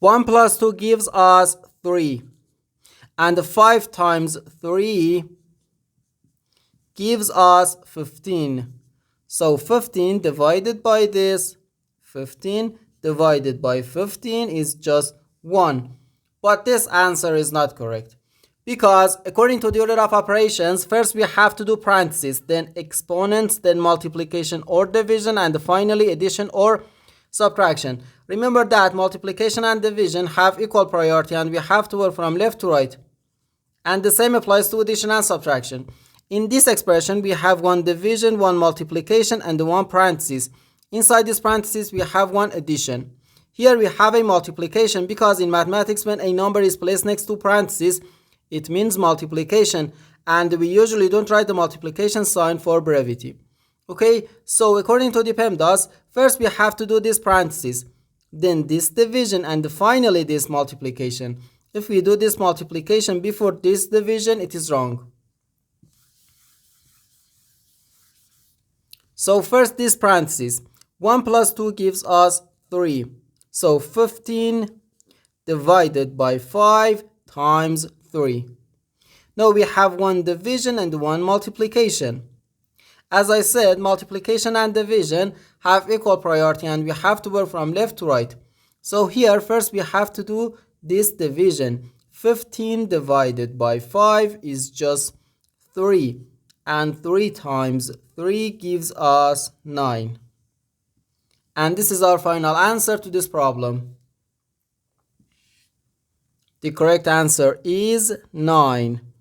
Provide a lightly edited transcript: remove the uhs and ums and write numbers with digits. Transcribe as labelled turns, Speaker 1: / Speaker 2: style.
Speaker 1: 1 plus 2 gives us 3. And 5 times 3 gives us 15. So 15 divided by this, 15 divided by 15 is just 1. But this answer is not correct. Because according to the order of operations, first we have to do parentheses, then exponents, then multiplication or division, and finally addition or subtraction. Remember that multiplication and division have equal priority and we have to work from left to right. And the same applies to addition and subtraction. In this expression, we have one division, one multiplication, and one parenthesis. Inside this parenthesis, we have one addition. Here we have a multiplication because in mathematics, when a number is placed next to parentheses, it means multiplication. And we usually don't write the multiplication sign for brevity. Okay, so according to the PEMDAS, first we have to do this parenthesis, then this division, and finally this multiplication. If we do this multiplication before this division, it is wrong. So first this parenthesis, 1 plus 2 gives us 3. So 15 divided by 5 times 3. Now we have one division and one multiplication. As I said, multiplication and division have equal priority and we have to work from left to right. So here first we have to do this division. 15 divided by 5 is just 3. And 3 times 3 gives us 9. And this is our final answer to this problem. The correct answer is 9.